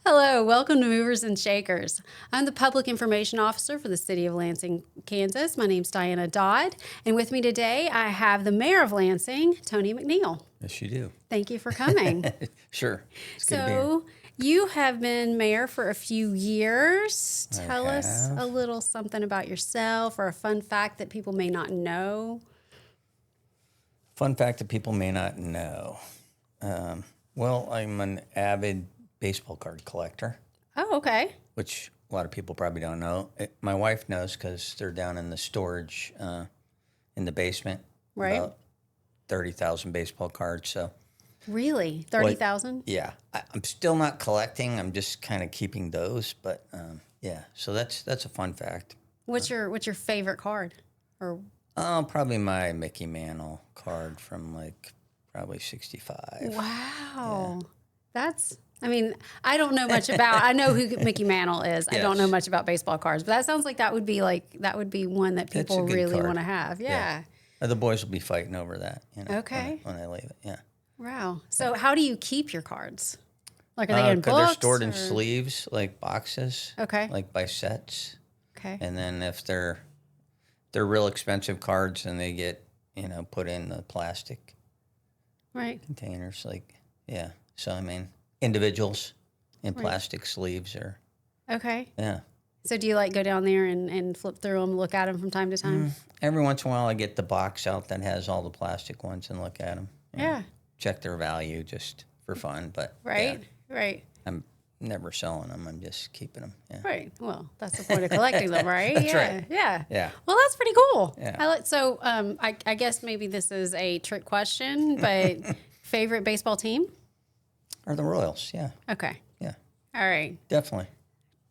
Hello, welcome to Movers and Shakers. I'm the Public Information Officer for the City of Lansing, Kansas. My name's Diana Dodd, and with me today I have the Mayor of Lansing, Tony McNeill. Yes, you do. Thank you for coming. Sure. It's good to be here. So, you have been mayor for a few years. I Tell us have. a little something about yourself or a fun fact that people may not know. Fun fact that people may not know. Well, I'm an avid baseball card collector, Oh, okay. which a lot of people probably don't know. My wife knows because they're down in the storage in the basement. Right. About 30,000 baseball cards. So, Really? 30,000? yeah, I'm still not collecting. I'm just kind of keeping those. But, yeah, so that's a fun fact. What's your favorite card? Or Oh, probably my Mickey Mantle card from probably 65. wow. I don't know much about, I know who Mickey Mantle is. I don't know Yes. much about baseball cards, but that sounds like that would be one that It's a people good really card. want to have. Yeah. The boys will be fighting over that, Okay. when I leave it. Yeah. Wow. So how do you keep your cards? Like, are they in 'Cause books? they're stored in or- sleeves, like boxes. Okay. Like by sets. Okay. And then if they're real expensive cards, and they get, put in the plastic Right. containers. Yeah. So, I mean, individuals in plastic sleeves are, Okay. yeah. So do you go down there and flip through them, look at them from time to time? Every once in a while, I get the box out that has all the plastic ones and look at them. Yeah. Check their value just for fun. But Right. yeah, Right. I'm never selling them. I'm just keeping them. Yeah. Right. Well, that's the point of collecting them, right? That's yeah. right. Yeah. Yeah. Well, that's pretty cool. Yeah. I guess maybe this is a trick question, but favorite baseball team? Or the Royals. Yeah. Okay. Yeah. All right. Definitely.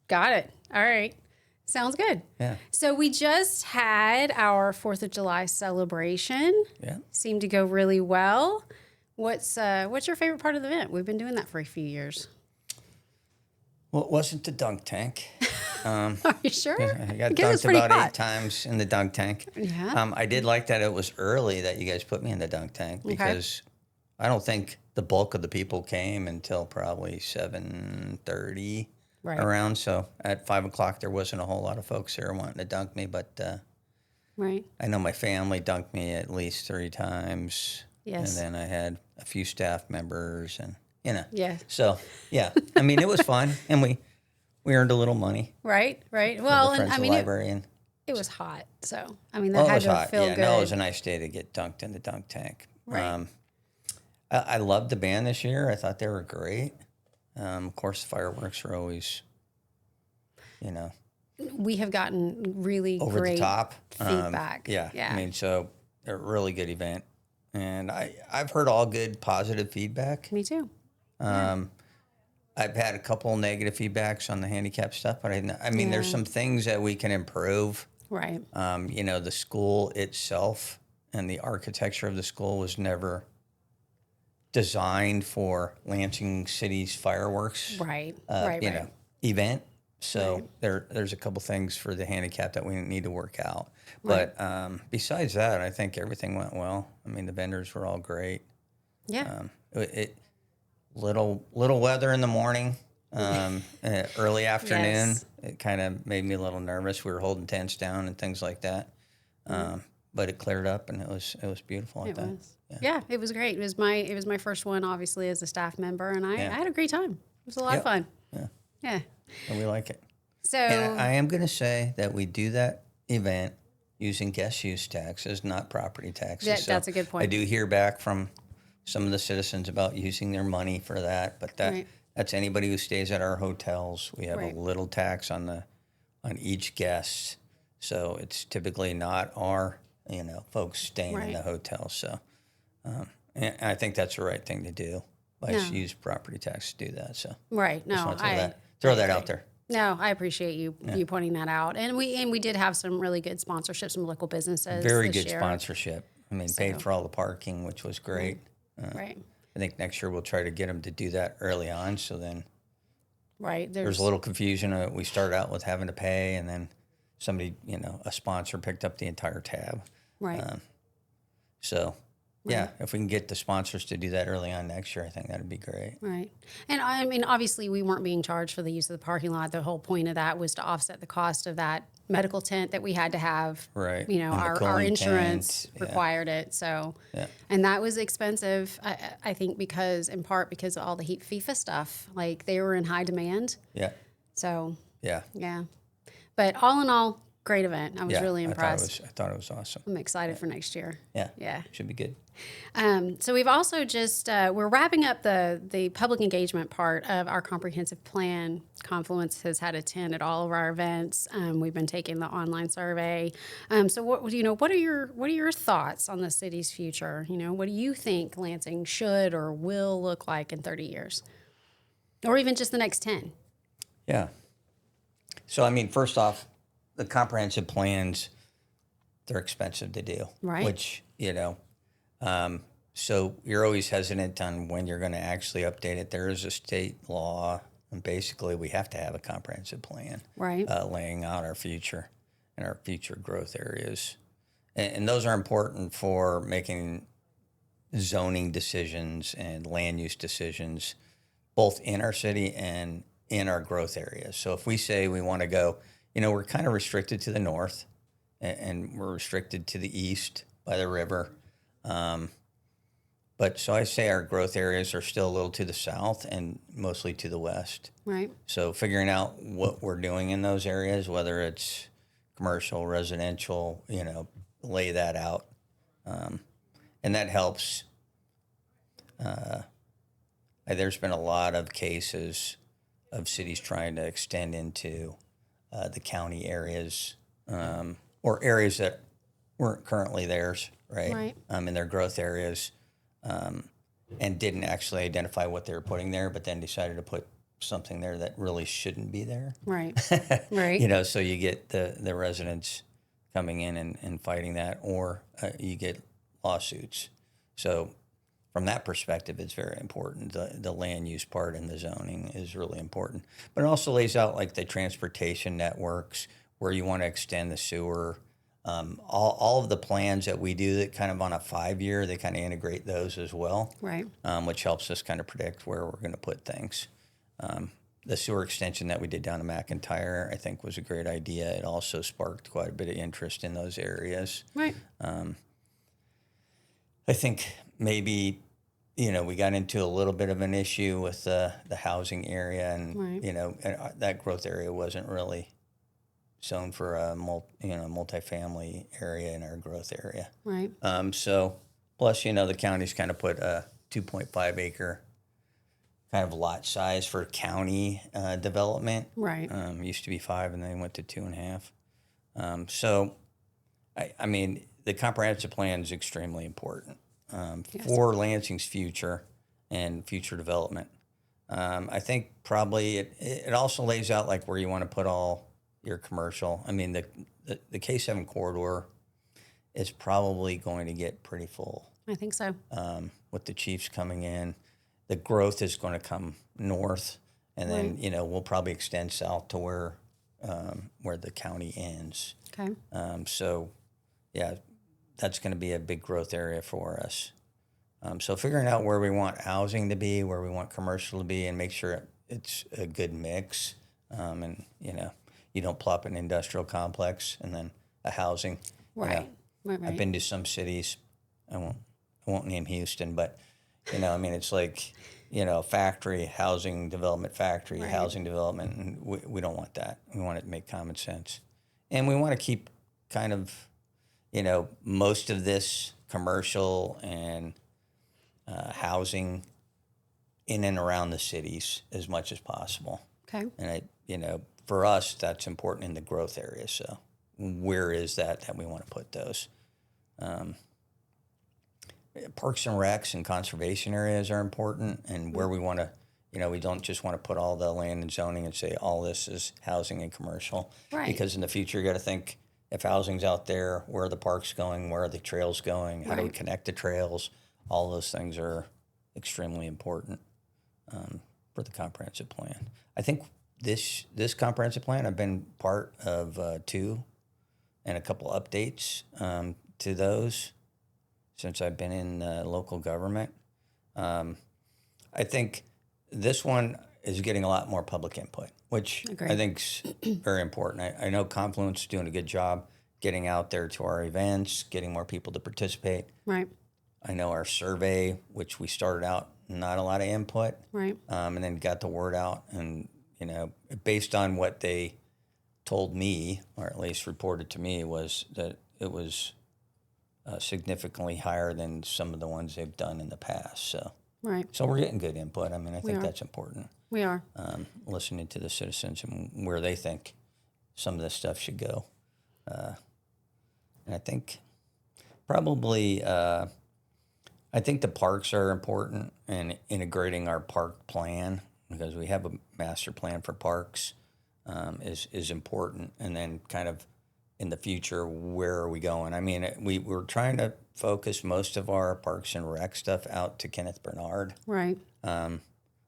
Got it. All right. Sounds good. Yeah. So we just had our 4th of July celebration. Yeah. Seemed to go really well. What's your favorite part of the event? We've been doing that for a few years. Well, it wasn't the dunk tank. Are you sure? I got Because it's dunked pretty about hot. 8 times in the dunk tank. Yeah. I did like that it was early that you guys put me in the dunk tank because I don't think the bulk of the people came until probably 7:30 Right. around. So at 5 o'clock, there wasn't a whole lot of folks there wanting to dunk me. But Right. I know my family dunked me at least 3 times. Yes. And then I had a few staff members and, Yes. So, yeah. I mean, it was fun. And we earned a little money. Right. Right. For Well, the and Friends I of mean, the Library. And it was hot, so that it had was to hot. feel Yeah, good. no, it was a nice day to get dunked in the dunk tank. Right. I loved the band this year. I thought they were great. Of course, the fireworks are always, We have gotten really over great the top. feedback. Yeah. Yeah. I mean, so a really good event. And I've heard all good, positive feedback. Me too. I've had a couple negative feedbacks on the handicap stuff, but I mean, there's some things that we can improve. Right. The school itself and the architecture of the school was never designed for Lansing City's fireworks. Right. Event. So there's a couple things for the handicap that we need to work out. But besides that, I think everything went well. I mean, the vendors were all great. Yeah. Little weather in the morning, early afternoon. Yes. It kind of made me a little nervous. We were holding tents down and things like that. But it cleared up and it was beautiful. It was. Yeah, it was great. It was my first one, obviously, as a staff member, and I had a great time. It was a lot of fun. Yeah. Yeah. And we like it. So And I am going to say that we do that event using guest use taxes, not property taxes. That's a good point. I do hear back from some of the citizens about using their money for that, but that's anybody who stays at our hotels. We have a little tax on each guest, so it's typically not our folks staying in the hotel. So, and I think that's the right thing to do. Use property tax to do that. So right. No, just want to throw that out there. No, I appreciate you pointing that out, and we did have some really good sponsorships from local businesses. Very this good year. sponsorship. I mean, paid for all the parking, which was great. Right. I think next year we'll try to get them to do that early on. So then Right. there's a little confusion. We started out with having to pay, and then somebody, a sponsor picked up the entire tab. Right. So Yeah, if we can get the sponsors to do that early on next year, I think that'd be great. Right. And I mean, obviously, we weren't being charged for the use of the parking lot. The whole point of that was to offset the cost of that medical tent that we had to have. Right. You know, And the our cooling insurance tent, required it. So, Yeah. and that was expensive, I think, in part because of all the heat FIFA stuff. Like, they were in high demand. Yeah. So, Yeah. yeah. But all in all, great event. I was Yeah. really impressed. I thought it was awesome. I'm excited for next year. Yeah. Yeah. Should be good. So we've also just we're wrapping up the public engagement part of our comprehensive plan. Confluence has had a 10 at all of our events. We've been taking the online survey. So what are your thoughts on the city's future? You know, what do you think Lansing should or will look like in 30 years, or even just the next 10? Yeah. So I mean, first off, the comprehensive plans, they're expensive to do. Right. Which, so you're always hesitant on when you're going to actually update it. There is a state law, and basically we have to have a comprehensive plan, Right. Laying out our future and our future growth areas. And those are important for making zoning decisions and land use decisions, both in our city and in our growth areas. So if we say we want to go, we're kind of restricted to the north, and we're restricted to the east by the river. But so I say our growth areas are still a little to the south and mostly to the west. Right. So figuring out what we're doing in those areas, whether it's commercial, residential, lay that out. And that helps. There's been a lot of cases of cities trying to extend into the county areas, or areas that weren't currently theirs, right? Right. In their growth areas, and didn't actually identify what they were putting there, but then decided to put something there that really shouldn't be there. Right. Right. So you get the residents coming in and fighting that, or you get lawsuits. So from that perspective, it's very important. The land use part and the zoning is really important. But it also lays out like the transportation networks, where you want to extend the sewer. All of the plans that we do that kind of on a 5-year, they kind of integrate those as well. Right. Which helps us kind of predict where we're going to put things. The sewer extension that we did down to McIntyre, I think, was a great idea. It also sparked quite a bit of interest in those areas. Right. I think maybe, we got into a little bit of an issue with the housing area, and, Right. that growth area wasn't really zoned for a multifamily area in our growth area. Right. So plus, the county's kind of put a 2.5 acre kind of lot size for county development. Right. Used to be 5, and then went to 2.5. So, I mean, the comprehensive plan is extremely important Yes. for Lansing's future and future development. I think probably it also lays out like where you want to put all your commercial. I mean, the K7 corridor is probably going to get pretty full. I think so. With the Chiefs coming in, the growth is going to come north, and then Right. We'll probably extend south to where the county ends. Okay. So, yeah, that's going to be a big growth area for us. So figuring out where we want housing to be, where we want commercial to be, and make sure it's a good mix. And you don't plop an industrial complex and then a housing. Right. Right. I've been to some cities. I won't name Houston, but I mean, it's like factory, housing development, factory, Right. housing development, and we don't want that. We want it to make common sense, and we want to keep kind of most of this commercial and housing in and around the cities as much as possible. Okay. And for us, that's important in the growth area. So where is that we want to put those? Parks and recs and conservation areas are important, and where we want to, we don't just want to put all the land and zoning and say all this is housing and commercial. Right. Because in the future, you got to think, if housing's out there, where are the parks going? Where are the trails going? How do we Right. connect the trails? All those things are extremely important for the comprehensive plan. I think this comprehensive plan, I've been part of 2 and a couple updates to those. since I've been in local government. I think this one is getting a lot more public input, which I think is very important. I know Confluence is doing a good job getting out there to our events, getting more people to participate. Right. I know our survey, which we started out, not a lot of input. Right. And then got the word out. And, based on what they told me, or at least reported to me, was that it was significantly higher than some of the ones they've done in the past. So we're getting good input. I mean, I think that's important. We are. Listening to the citizens and where they think some of this stuff should go. And I think probably, I think the parks are important, and integrating our park plan, because we have a master plan for parks, is important. And then kind of in the future, where are we going? I mean, we're trying to focus most of our Parks and Rec stuff out to Kenneth Bernard. Right.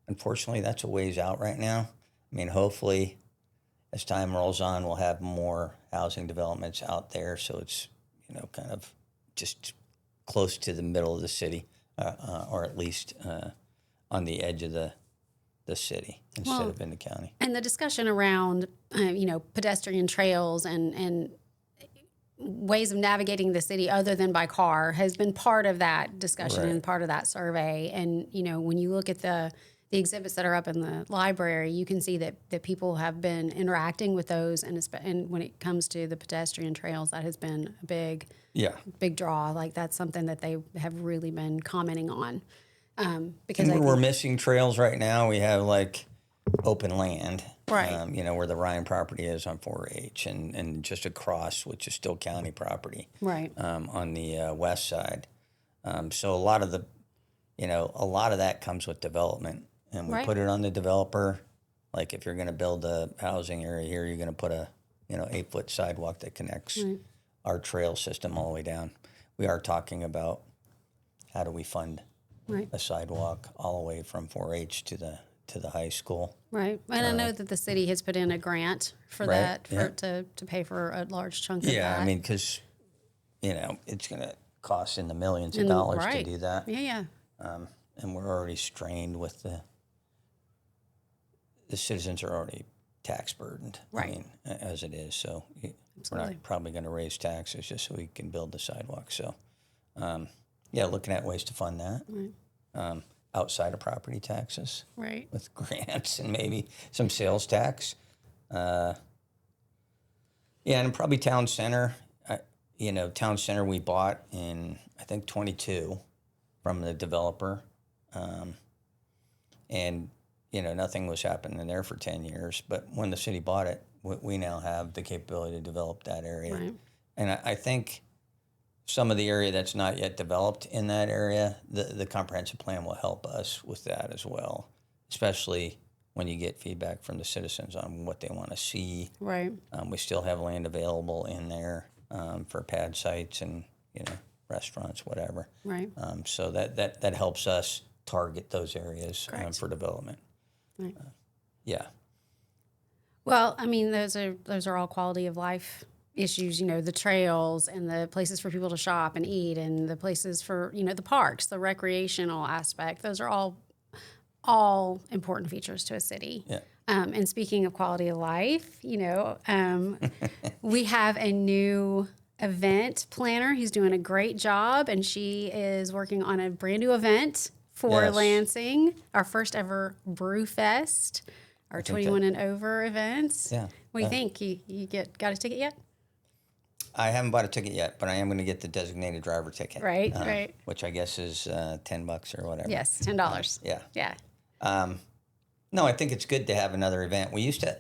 Unfortunately, that's a ways out right now. I mean, hopefully, as time rolls on, we'll have more housing developments out there, so it's kind of just close to the middle of the city, or at least on the edge of the city instead of in the county. And the discussion around pedestrian trails and ways of navigating the city other than by car has been part of that discussion and part of that survey. And when you look at the exhibits that are up in the library, you can see that people have been interacting with those, and when it comes to the pedestrian trails, that has been a big draw. Like, that's something that they have really been commenting on. Because we're missing trails right now. We have like open land, right? Where the Ryan property is on 4H, and just across, which is still county property, right? On the west side. So a lot of that comes with development, and we put it on the developer. Like, if you're going to build a housing area here, you're going to put a 8-foot sidewalk that connects our trail system all the way down. We are talking about how do we fund a sidewalk all the way from 4H to the high school. Right. And I know that the city has put in a grant for that, to pay for a large chunk of that. Yeah, I mean, because, it's going to cost in the millions of dollars to do that. Yeah. And we're already strained with the citizens are already tax burdened. Right. I mean, as it is. So we're not probably going to raise taxes just so we can build the sidewalk. So, looking at ways to fund that. Right. Outside of property taxes. Right. With grants and maybe some sales tax. And probably town center. Town center we bought in, I think, 22 from the developer. And, nothing was happening there for 10 years. But when the city bought it, we now have the capability to develop that area. Right. And I think some of the area that's not yet developed in that area, the comprehensive plan will help us with that as well, especially when you get feedback from the citizens on what they want to see. Right. We still have land available in there for pad sites and, restaurants, whatever. Right. So that helps us target those areas for development. Right. Yeah. Well, I mean, those are all quality of life issues, the trails and the places for people to shop and eat, and the places for, the parks, the recreational aspect. Those are all important features to a city. Yeah. And speaking of quality of life, we have a new event planner who's doing a great job, and she is working on a brand new event for Lansing, our first ever Brew Fest, our 21 and over events. Yeah. What do you think? You got a ticket yet? I haven't bought a ticket yet, but I am going to get the designated driver ticket. Right. Which I guess is $10 or whatever. Yes, $10. Yeah. No, I think it's good to have another event. We used to,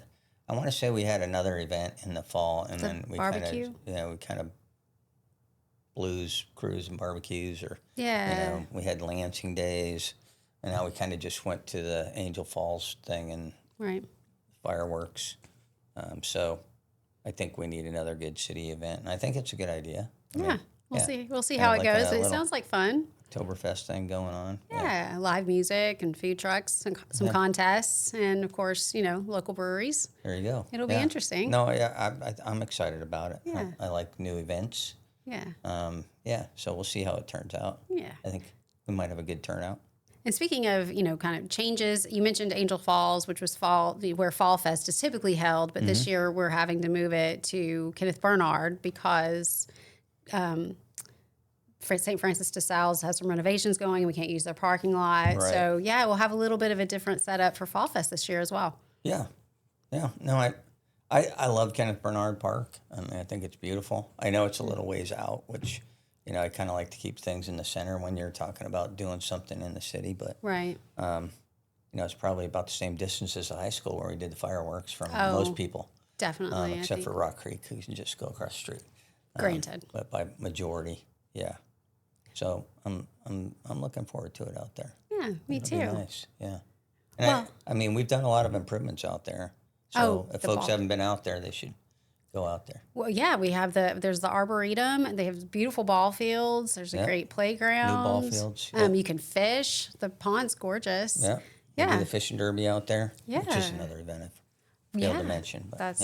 I want to say we had another event in the fall, and then we barbecue? we kind of blues cruise and barbecues, or we had Lansing days, and now we kind of just went to the Angel Falls thing and fireworks. So I think we need another good city event, and I think it's a good idea. We'll see how it goes. It sounds like fun. Oktoberfest thing going on. Yeah, live music and food trucks and some contests, and of course, local breweries. There you go. It'll be interesting. No, I'm excited about it. Yeah. I like new events. Yeah. Yeah. So we'll see how it turns out. Yeah. I think we might have a good turnout. And speaking of, kind of changes, you mentioned Angel Falls, which was where Fall Fest is typically held, but this year we're having to move it to Kenneth Bernard because St. Francis de Sales has some renovations going and we can't use their parking lot. Right. So, yeah, we'll have a little bit of a different setup for Fall Fest this year as well. Yeah. Yeah. No, I love Kenneth Bernard Park. I mean, I think it's beautiful. I know it's a little ways out, which, I kind of like to keep things in the center when you're talking about doing something in the city. But, right. It's probably about the same distance as the high school where we did the fireworks from most people. Definitely. Except for Rock Creek, who can just go across the street. Granted. But by majority, yeah. So I'm looking forward to it out there. Yeah, me It'll too. be nice, yeah. And I mean, we've done a lot of improvements out there. So if folks haven't been out there, they should go out there. Well, yeah, we have there's the Arboretum, and they have beautiful ball fields. There's a great playground. New ball fields. You can fish. The pond's gorgeous. Yeah. Yeah. Do the fishing derby out there. Yeah. Which is another event I've failed to mention. But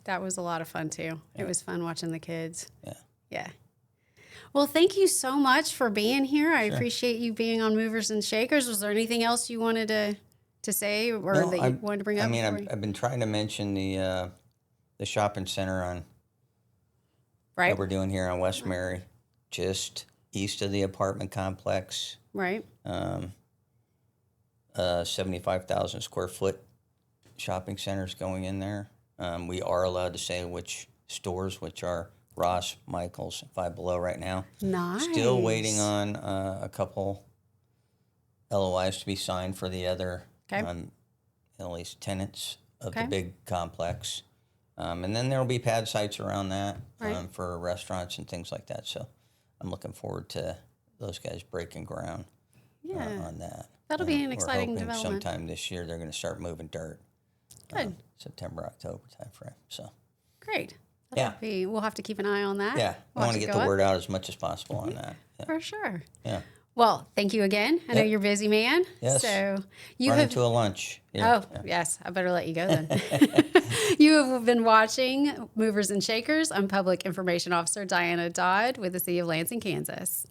that was a lot of fun too. It was fun watching the kids. Yeah. Yeah. Well, thank you so much for being here. I appreciate you being on Movers and Shakers. Was there anything else you wanted to say or that you wanted to bring up? I mean, I've been trying to mention the shopping center that we're doing here on West Mary, just east of the apartment complex. Right. 75,000 square foot shopping centers going in there. We are allowed to say which stores, which are Ross, Michaels, Five Below right now. Nice. Still waiting on a couple LOIs to be signed for the other at least tenants of the big complex. And then there will be pad sites around that for restaurants and things like that. So I'm looking forward to those guys breaking ground on that. That'll be an exciting we're hoping development. sometime this year they're going to start moving dirt. Good. September, October timeframe. So Great. We'll have to keep an eye on that. yeah, I want to get the word out as much as possible on that. Yeah. For sure. Yeah. Well, thank you again. I know you're a busy man. Yes. So you Run have into a lunch. yes. I better let you go then. You have been watching Movers and Shakers. I'm Public Information Officer Diana Dodd with the City of Lansing, Kansas.